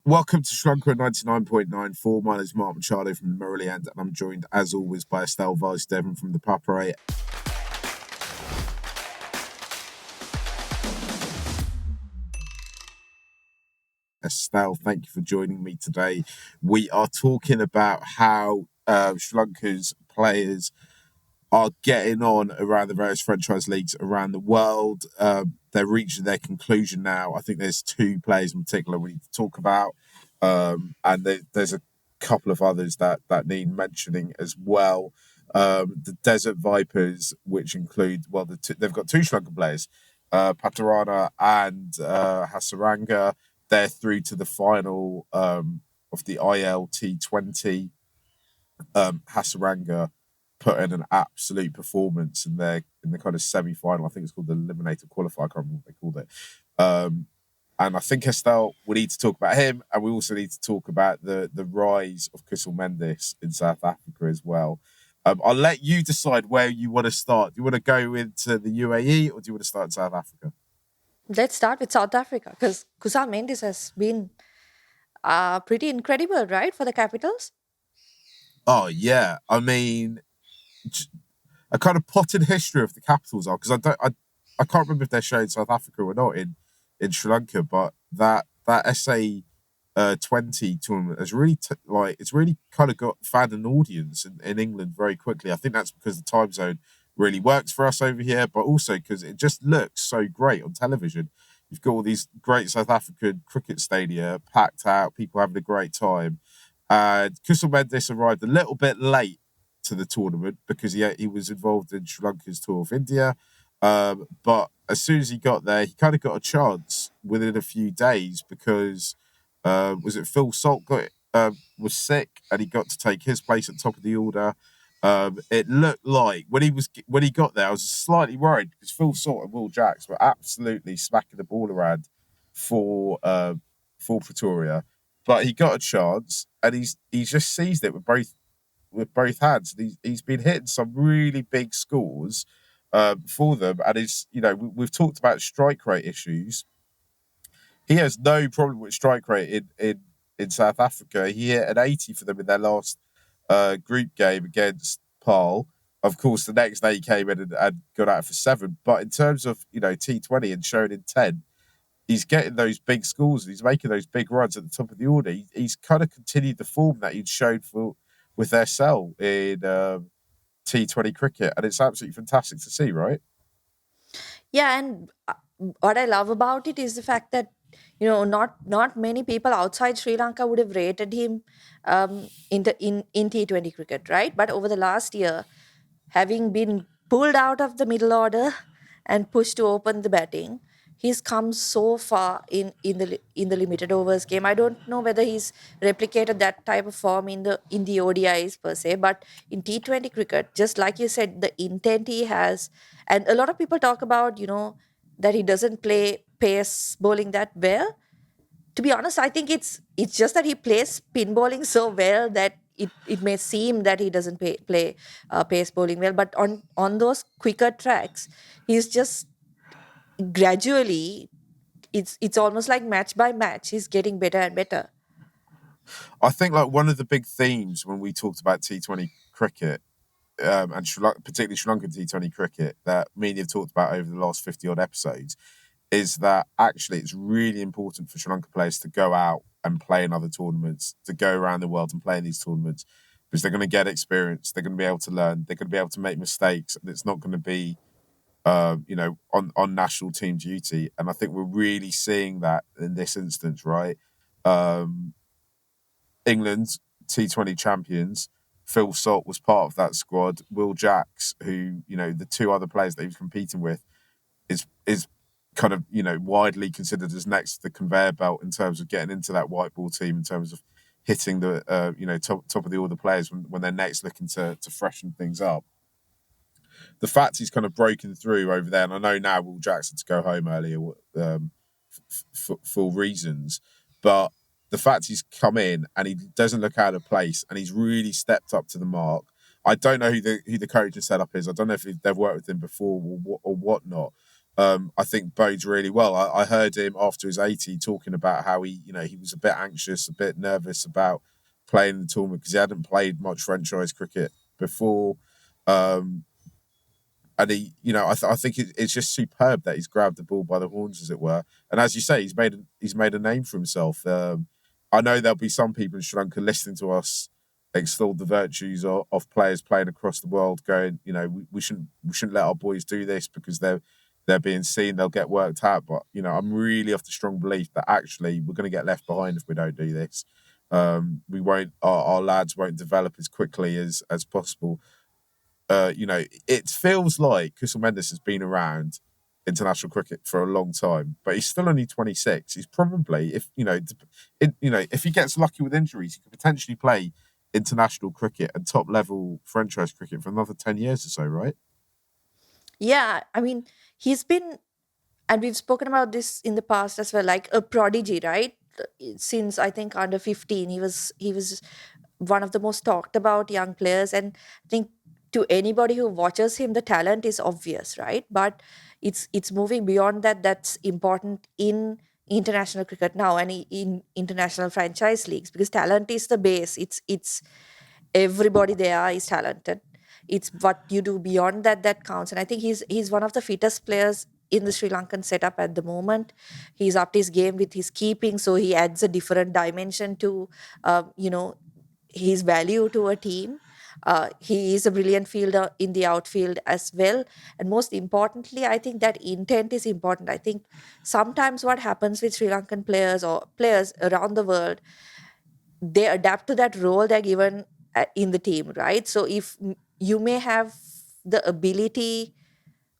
Welcome to Sri Lanka 99.94. My name is Mark Machado from the Maryland, and I'm joined, as always, by Estelle Devon from the Papare. Estelle, thank you for joining me today. We are talking about how Sri Lanka's players are getting on around the various franchise leagues around the world. They're reaching their conclusion now. I think there's two players in particular we need to talk about, and there's a couple of others that need mentioning as well. The Desert Vipers, which include, they've got two Sri Lankan players, Patarana and Hasaranga. They're through to the final of the ILT20. Hasaranga put in an absolute performance in the kind of semi-final. I think it's called the Eliminator Qualifier. I can't remember what they called it. And I think, Estelle, we need to talk about him, and we also need to talk about the rise of Kusal Mendis in South Africa as well. I'll let you decide where you want to start. Do you want to go into the UAE or do you want to start in South Africa? Let's start with South Africa because Kusal Mendis has been pretty incredible, right, for the Capitals? Oh, yeah. I mean, a kind of potted history of the Capitals are, because I can't remember if they're showing South Africa or not in Sri Lanka, but that SA20 tournament has really it's really kind of found an audience in England very quickly. I think that's because the time zone really works for us over here, but also because it just looks so great on television. You've got all these great South African cricket stadia packed out, people having a great time. And Kusal Mendis arrived a little bit late to the tournament because he was involved in Sri Lanka's tour of India. But as soon as he got there, he kind of got a chance within a few days because was it Phil Salt was sick and he got to take his place at top of the order. It looked like when he got there, I was slightly worried because Phil Salt and Will Jacks were absolutely smacking the ball around for Pretoria, but he got a chance and he's just seized it with both hands. He's been hitting some really big scores for them, and we've talked about strike rate issues. He has no problem with strike rate in South Africa. He hit an 80 for them in their last group game against Paarl. Of course, the next day he came in and got out for 7. But in terms of T20 and showing intent, he's getting those big scores. He's making those big runs at the top of the order. He's kind of continued the form that he'd showed with Estelle in T20 cricket, and it's absolutely fantastic to see, right? Yeah, and what I love about it is the fact that not many people outside Sri Lanka would have rated him in T20 cricket, right? But over the last year, having been pulled out of the middle order and pushed to open the batting, he's come so far in the limited overs game. I don't know whether he's replicated that type of form in the ODIs per se, but in T20 cricket, just like you said, the intent he has, and a lot of people talk about that he doesn't play pace bowling that well. To be honest, I think it's just that he plays spin bowling so well that it may seem that he doesn't play pace bowling well, but on those quicker tracks, he's just gradually, it's almost like match by match, he's getting better and better. I think like one of the big themes when we talked about T20 cricket and particularly Sri Lankan T20 cricket that me and you have talked about over the last 50 odd episodes is that actually it's really important for Sri Lanka players to go out and play in other tournaments, to go around the world and play in these tournaments because they're going to get experience, they're going to be able to learn, they're going to be able to make mistakes, and it's not going to be on national team duty. And I think we're really seeing that in this instance, right? Um, England T20 champions. Phil Salt was part of that squad. Will Jacks, who the two other players that he was competing with, is kind of widely considered as next to the conveyor belt in terms of getting into that white ball team, in terms of hitting the top of the order players when they're next looking to freshen things up. The fact he's kind of broken through over there, and I know now Will Jackson to go home earlier for reasons, but the fact he's come in and he doesn't look out of place and he's really stepped up to the mark. I don't know who the coaching setup is. I don't know if they've worked with him before or whatnot. I think bodes really well. I heard him after his 80 talking about how he was a bit anxious, a bit nervous about playing in the tournament because he hadn't played much franchise cricket before. Um, and I think it's just superb that he's grabbed the ball by the horns, as it were. And as you say, he's made a name for himself. I know there'll be some people in Sri Lanka listening to us extol the virtues of players playing across the world, going, we shouldn't let our boys do this because they're being seen, they'll get worked out. But I'm really of the strong belief that actually we're going to get left behind if we don't do this. We won't, our lads won't develop as quickly as possible. It feels like Kusal Mendis has been around international cricket for a long time, but he's still only 26. He's probably, if he gets lucky with injuries, he could potentially play international cricket and top level franchise cricket for another 10 years or so, right? Yeah, I mean, he's been, and we've spoken about this in the past as well, like a prodigy, right? Since I think under 15, he was one of the most talked about young players, and I think to anybody who watches him, the talent is obvious, right? But it's moving beyond that. That's important in international cricket now, and in international franchise leagues, because talent is the base. It's everybody there is talented. It's what you do beyond that that counts. And I think he's one of the fittest players in the Sri Lankan setup at the moment. He's upped his game with his keeping, so he adds a different dimension to his value to a team. He is a brilliant fielder in the outfield as well. And most importantly, I think that intent is important. I think sometimes what happens with Sri Lankan players or players around the world, they adapt to that role they're given in the team, right? So if you may have the ability,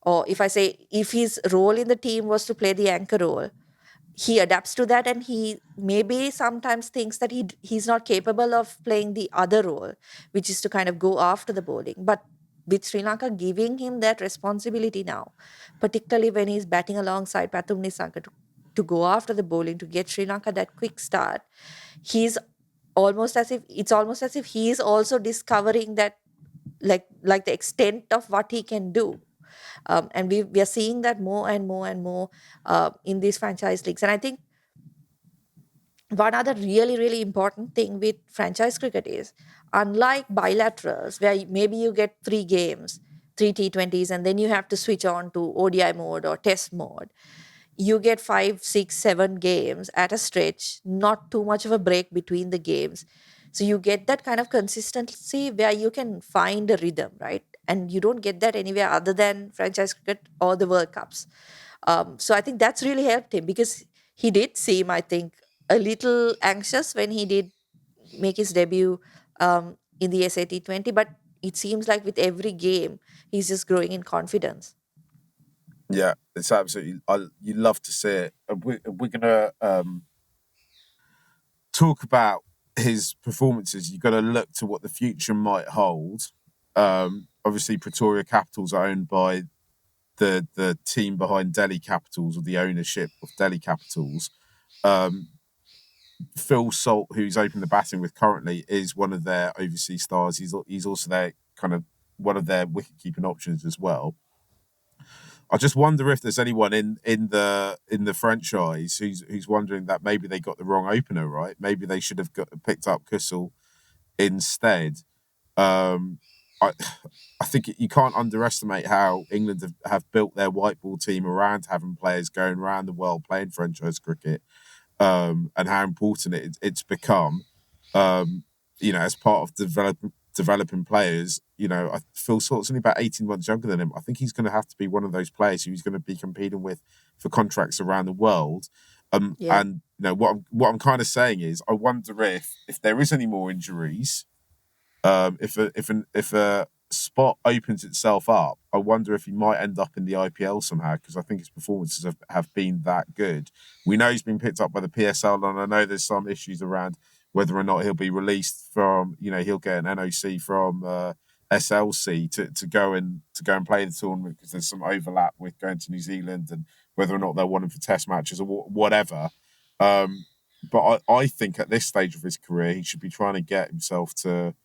or if I say, if his role in the team was to play the anchor role, he adapts to that, and he maybe sometimes thinks that he's not capable of playing the other role, which is to kind of go after the bowling. But with Sri Lanka giving him that responsibility now, particularly when he's batting alongside Pathum Nissanka to go after the bowling, to get Sri Lanka that quick start, he's almost as if he is also discovering that, like the extent of what he can do. And we are seeing that more and more and more in these franchise leagues. And I think one other really really important thing with franchise cricket is, unlike bilaterals where maybe you get 3 games, 3 T20s, and then you have to switch on to ODI mode or test mode, you get 5, 6, 7 games at a stretch, not too much of a break between the games. So you get that kind of consistency where you can find a rhythm, right? And you don't get that anywhere other than franchise cricket or the World Cups. So I think that's really helped him, because he did seem, I think, a little anxious when he did make his debut in the SA20, but it seems like with every game, he's just growing in confidence. Yeah, it's absolutely. You love to see it. We're gonna talk about his performances. You've got to look to what the future might hold. Obviously, Pretoria Capitals are owned by the team behind Delhi Capitals, or the ownership of Delhi Capitals. Um, Phil Salt, who's opened the batting with currently, is one of their overseas stars. He's also their kind of one of their wicket keeping options as well. I just wonder if there's anyone in the franchise who's wondering that maybe they got the wrong opener, right? Maybe they should have picked up Kusal instead. Um, I I think you can't underestimate how England have built their white ball team around having players going around the world playing franchise cricket, and how important it's become. Um, as part of developing players. Phil Salt's only about 18 months younger than him. I think he's going to have to be one of those players who's going to be competing with for contracts around the world. Yeah. And what I'm kind of saying is, I wonder if there is any more injuries, if a spot opens itself up, I wonder if he might end up in the IPL somehow, because I think his performances have been that good. We know he's been picked up by the PSL, and I know there's some issues around whether or not he'll be released from, he'll get an NOC from SLC to go and play the tournament, because there's some overlap with going to New Zealand, and whether or not they'll want him for test matches or whatever. But I think at this stage of his career, he should be trying to get himself to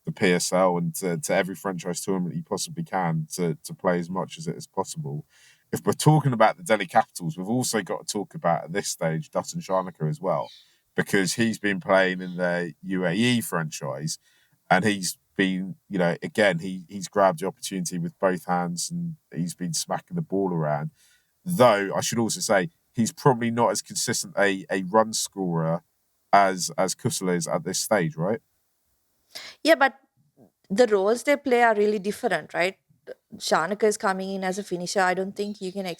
the PSL and to every franchise tournament he possibly can to play as much as it as possible. if we're talking about the Delhi Capitals, we've also got to talk about at this stage Dutton Sharnaker as well, because he's been playing in the UAE franchise, and he's been, again, he's grabbed the opportunity with both hands, and he's been smacking the ball around. Though I should also say he's probably not as consistent a run scorer as Kusal is at this stage, right? Yeah, but the roles they play are really different, right? Shanaka is coming in as a finisher. I don't think you can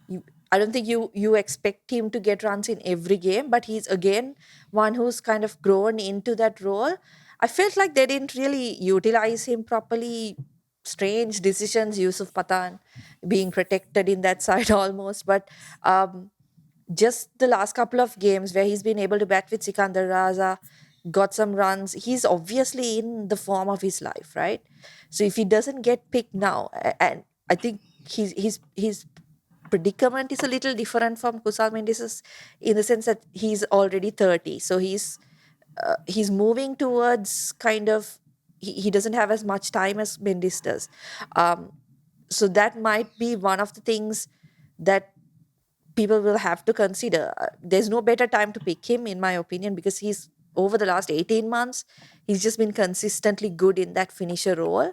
you, I don't think you expect him to get runs in every game, but he's again one who's kind of grown into that role. I felt like they didn't really utilize him properly. Strange decisions, Yusuf Patan being protected in that side almost, but um, just the last couple of games where he's been able to bat with Sikandar Raza, got some runs. He's obviously in the form of his life, right? So if he doesn't get picked now, and I think his predicament is a little different from Kusal Mendis's in the sense that he's already 30, so he's moving towards kind of he doesn't have as much time as Mendis does. Um, so that might be one of the things that people will have to consider. There's no better time to pick him, in my opinion, because he's over the last 18 months, he's just been consistently good in that finisher role.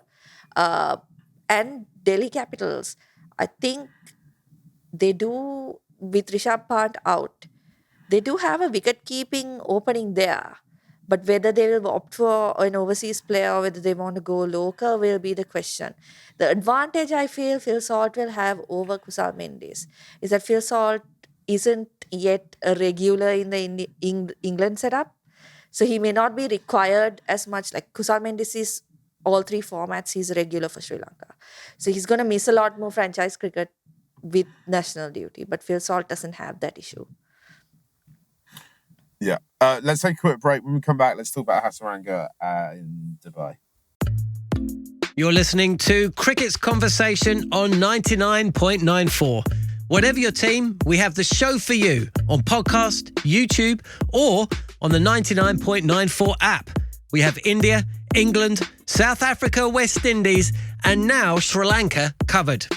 Uh, and Delhi Capitals, I think they do, with Rishabh Pant out, they do have a wicket keeping opening there. But whether they will opt for an overseas player or whether they want to go local will be the question. The advantage I feel Phil Salt will have over Kusal Mendis is that Phil Salt isn't yet a regular in the England setup. So he may not be required as much. Like Kusal Mendis is all three formats, he's a regular for Sri Lanka. So he's going to miss a lot more franchise cricket with national duty. But Phil Salt doesn't have that issue. Yeah. Let's take a quick break. When we come back, let's talk about Hasaranga in Dubai. You're listening to Cricket's Conversation on 99.94. Whatever your team, we have the show for you on podcast, YouTube, or on the 99.94 app. We have India, England, South Africa, West Indies, and now Sri Lanka covered.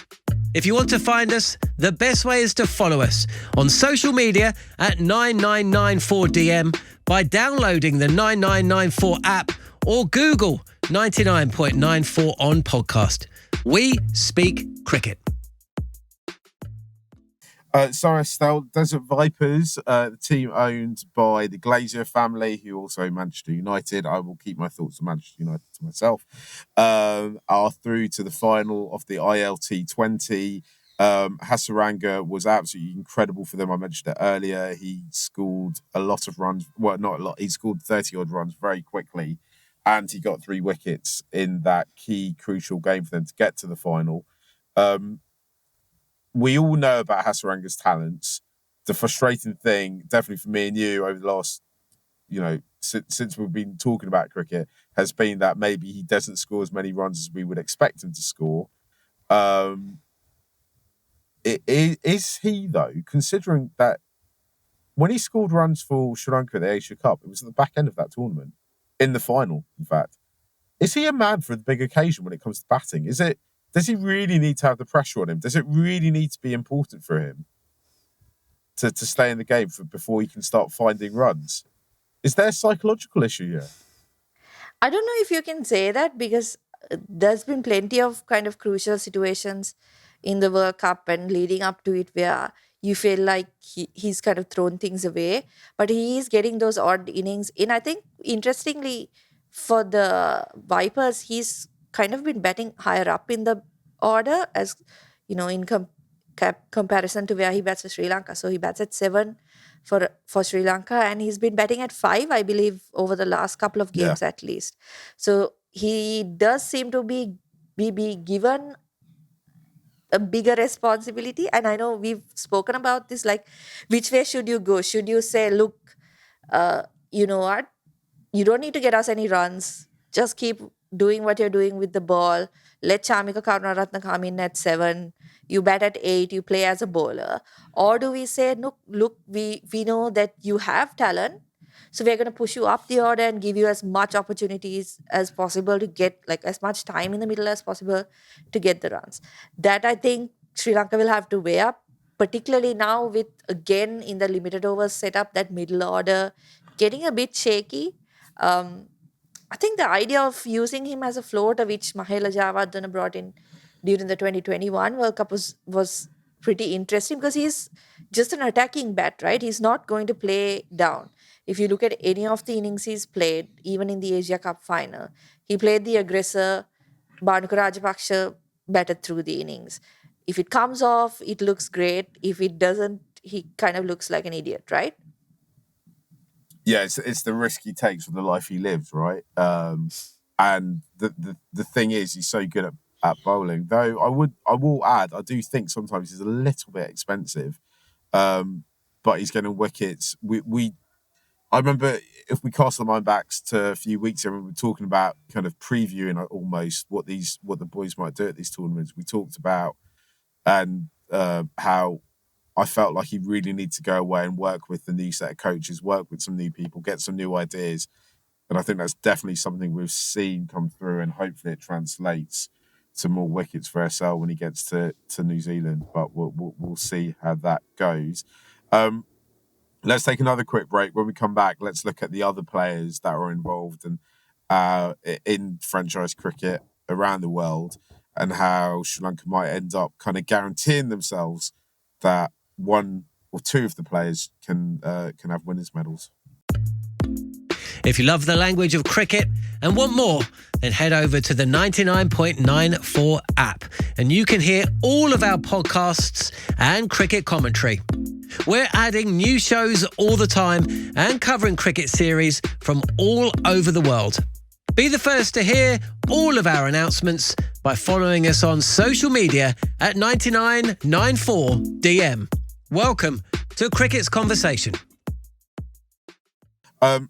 If you want to find us, the best way is to follow us on social media at 9994DM by downloading the 9994 app or Google 99.94 on podcast. We speak cricket. Sorry, Estelle, Desert Vipers, the team owned by the Glazier family, who also Manchester United. I will keep my thoughts on Manchester United to myself. Are through to the final of the ILT20. Hasaranga was absolutely incredible for them. I mentioned it earlier. He scored a lot of runs. Well, not a lot. He scored 30-odd runs very quickly, and he got 3 wickets in that key, crucial game for them to get to the final. We all know about Hasaranga's talents. The frustrating thing, definitely for me and you, over the last, since we've been talking about cricket, has been that maybe he doesn't score as many runs as we would expect him to score. Is he, though, considering that when he scored runs for Sri Lanka at the Asia Cup, it was at the back end of that tournament, in the final, in fact. Is he a man for the big occasion when it comes to batting? Does he really need to have the pressure on him? Does it really need to be important for him to stay in the game before he can start finding runs? Is there a psychological issue here? I don't know if you can say that because there's been plenty of kind of crucial situations in the World Cup and leading up to it where you feel like he's kind of thrown things away, but he is getting those odd innings in. I think, interestingly, for the Vipers, he's kind of been batting higher up in the order as in comparison to where he bats for Sri Lanka. So he bats at 7 for Sri Lanka, and he's been batting at 5, I believe, over the last couple of games at least. So he does seem to be given a bigger responsibility. And I know we've spoken about this, like, which way should you go? Should you say, look, you know what, you don't need to get us any runs, just keep doing what you're doing with the ball, let Chamika Karunaratne come in at 7, you bat at 8, you play as a bowler? Or do we say, look, we know that you have talent, so we're going to push you up the order and give you as much opportunities as possible to get, like, as much time in the middle as possible to get the runs? That, I think, Sri Lanka will have to weigh up, particularly now with, again, in the limited overs setup, that middle order getting a bit shaky. Um, I think the idea of using him as a floater, which Mahela Javardhana brought in during the 2021 World Cup, was pretty interesting because he's just an attacking bat, right? He's not going to play down. If you look at any of the innings he's played, even in the Asia Cup final, he played the aggressor. Bhanuka Rajapaksa batted through the innings. If it comes off, it looks great. If it doesn't, he kind of looks like an idiot, right? Yeah, it's the risk he takes for the life he lives, right? And the thing is, he's so good at bowling. Though I will add, I do think sometimes he's a little bit expensive, but he's getting wickets. I remember, if we cast our mind back to a few weeks ago, when we were talking about kind of previewing almost what the boys might do at these tournaments. We talked about and how I felt like he really needs to go away and work with the new set of coaches, work with some new people, get some new ideas. And I think that's definitely something we've seen come through, and hopefully it translates to more wickets for SL when he gets to New Zealand. But we'll see how that goes. Let's take another quick break. When we come back, let's look at the other players that are involved and in franchise cricket around the world, and how Sri Lanka might end up kind of guaranteeing themselves that one or two of the players can have winners' medals. If you love the language of cricket and want more, then head over to the 99.94 app and you can hear all of our podcasts and cricket commentary. We're adding new shows all the time and covering cricket series from all over the world. Be the first to hear all of our announcements by following us on social media at 9994DM. Welcome to Cricket's Conversation. Yeah,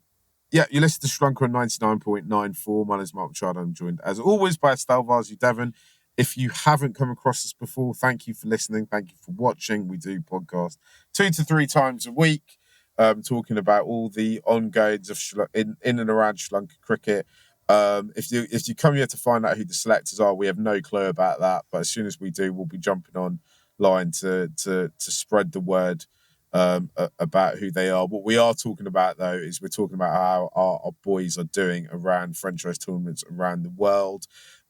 you listen to Sri Lanka on 99.94. My name is Mark Chard. I'm joined, as always, by Estelle Devon. If you haven't come across us before, thank you for listening. Thank you for watching. We do podcast 2 to 3 times a week, talking about all the ongoings of in and around Sri Lanka cricket. If you come here to find out who the selectors are, we have no clue about that. But as soon as we do, we'll be jumping on line to spread the word about who they are. What we are talking about, though, is we're talking about how our boys are doing around franchise tournaments around the world.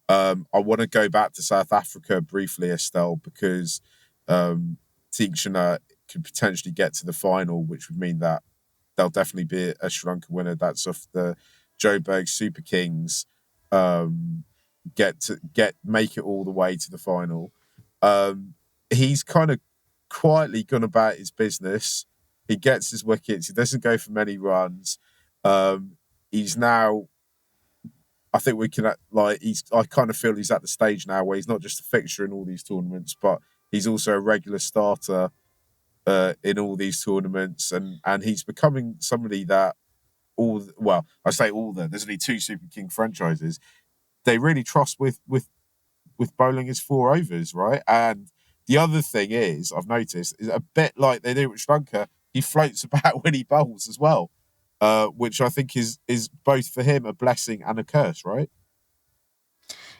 I want to go back to South Africa briefly, Estelle, because Teekshana could potentially get to the final, which would mean that there'll definitely be a Sri Lanka winner. That's off the Joburg Super Kings. Make it all the way to the final. He's kind of quietly gone about his business. He gets his wickets. He doesn't go for many runs. He's now, I think we can I kind of feel he's at the stage now where he's not just a fixture in all these tournaments, but he's also a regular starter in all these tournaments, and he's becoming somebody that there's only 2 Super King franchises. They really trust with bowling his 4 overs, right? And the other thing is, I've noticed, is a bit like they do with Sri Lanka, he floats about when he bowls as well, which I think is both for him a blessing and a curse, right?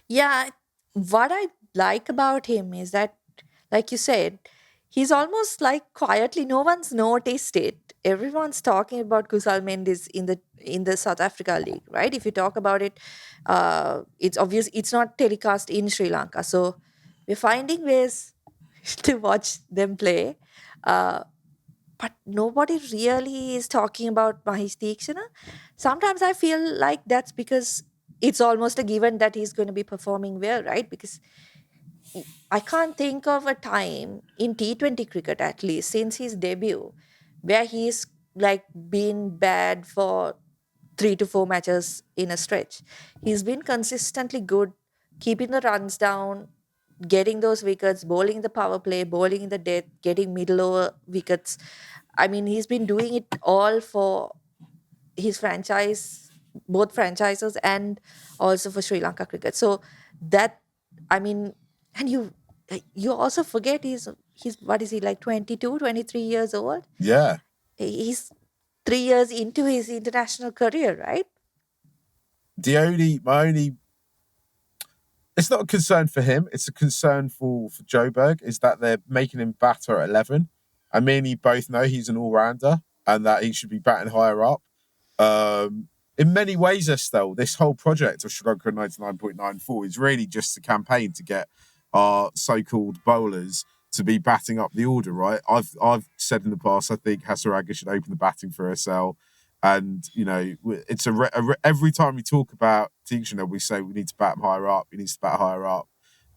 Yeah, what I like about him is that, like you said, he's almost like quietly, no one's noticed it. Everyone's talking about Kusal Mendis in the South Africa League, right? If you talk about it, it's obvious it's not telecast in Sri Lanka. So we're finding ways to watch them play. But nobody really is talking about Mahesh Deekshana. Sometimes I feel like that's because it's almost a given that he's going to be performing well, right? Because I can't think of a time in T20 cricket, at least since his debut, where he's like been bad for 3 to 4 matches in a stretch. He's been consistently good, keeping the runs down, getting those wickets, bowling the power play, bowling in the death, getting middle over wickets. I mean, he's been doing it all for his franchise, both franchises and also for Sri Lanka cricket. So that, I mean, and you also forget he's what is he, like 22, 23 years old? Yeah. He's 3 years into his international career, right? My only It's not a concern for him. It's a concern for Joburg, is that they're making him batter at 11. And me and you both know he's an all-rounder and that he should be batting higher up. In many ways, Estelle, this whole project of Sri Lanka 99.94 is really just a campaign to get our so-called bowlers to be batting up the order, right? I've said in the past, I think Hasaranga should open the batting for SL. And, you know, it's every time we talk about Teachner, we say we need to bat him higher up. He needs to bat higher up.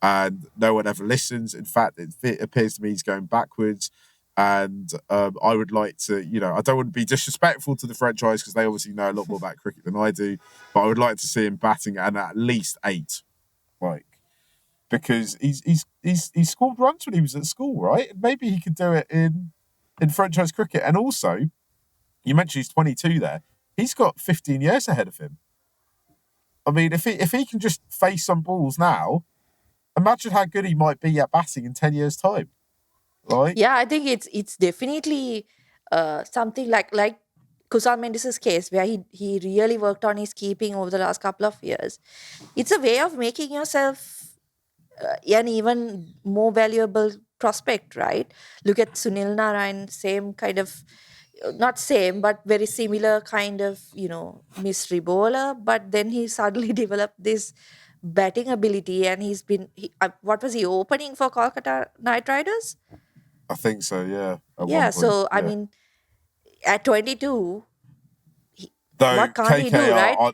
And no one ever listens. In fact, it appears to me he's going backwards. And I would like to, you know, I don't want to be disrespectful to the franchise because they obviously know a lot more about cricket than I do. But I would like to see him batting at least 8. Like, because he's scored runs when he was at school, right? And maybe he could do it in franchise cricket. And also, you mentioned he's 22 there. He's got 15 years ahead of him. I mean, if he can just face some balls now, imagine how good he might be at batting in 10 years' time. Right? Yeah, I think it's definitely something like Kusal Mendis's case, where he really worked on his keeping over the last couple of years. It's a way of making yourself an even more valuable prospect, right? Look at Sunil Narayan, same kind of, not same, but very similar kind of, mystery bowler. But then he suddenly developed this batting ability, and what was he opening for Kolkata Knight Riders? I think so, yeah. At Yeah, one point, so I yeah. mean, at 22, Though what can't he do, right?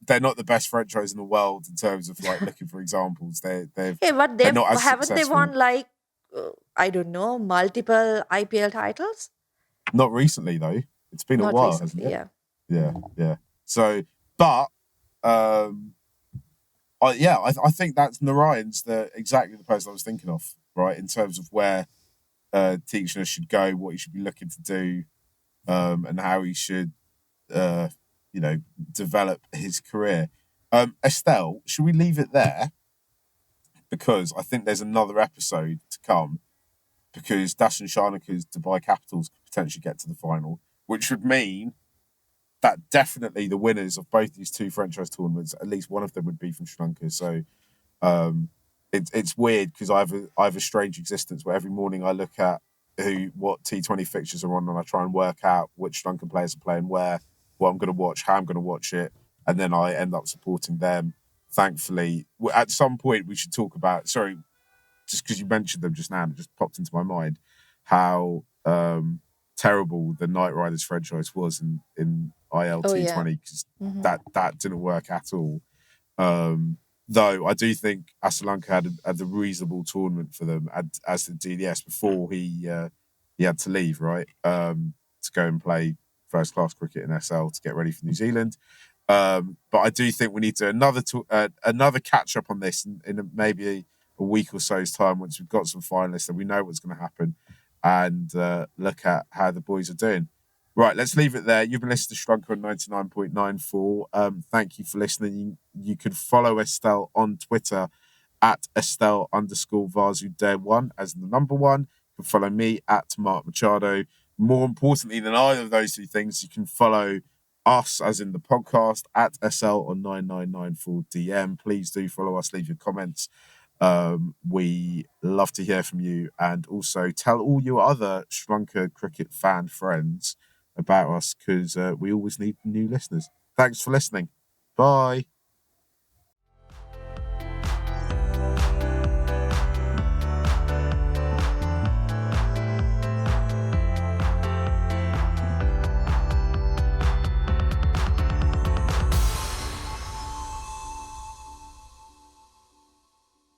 they're not the best franchise in the world in terms of like looking for examples. They're Hey, but they're not as haven't they successful. won like I don't know, multiple IPL titles? Not recently though. It's been Not a while, recently, hasn't it? yeah. Yeah. So, but I think that's Narayan's exactly the person I was thinking of, right? In terms of where Teachner should go, what he should be looking to do, and how he should, develop his career. Estelle, should we leave it there? Because I think there's another episode to come. Because Dasun Shanaka's Dubai Capitals could potentially get to the final, which would mean that definitely the winners of both these two franchise tournaments, at least one of them would be from Sri Lanka. So it's weird because I have a strange existence where every morning I look at what T20 fixtures are on and I try and work out which Sri Lankan players are playing where, what I'm going to watch, how I'm going to watch it, and then I end up supporting them. Thankfully, at some point we should talk about. Sorry, just because you mentioned them just now, and it just popped into my mind how terrible the Knight Riders franchise was in IL Oh, yeah. T20 because that didn't work at all. Though I do think Sri Lanka had a reasonable tournament for them, as did DDS before he had to leave, right? To go and play first class cricket in SL to get ready for New Zealand. But I do think we need to another catch up on this in maybe a week or so's time once we've got some finalists and we know what's going to happen, and look at how the boys are doing. Right, let's leave it there. You've been listening to Sri Lanka on 99.94. Thank you for listening. You can follow Estelle on Twitter at Estelle_Vasude1 as the number one. You can follow me at Mark Machado. More importantly than either of those two things, you can follow us, as in the podcast, at SL on 9994DM. Please do follow us, leave your comments. We love to hear from you, and also tell all your other Sri Lanka cricket fan friends about us because we always need new listeners. Thanks for listening. Bye.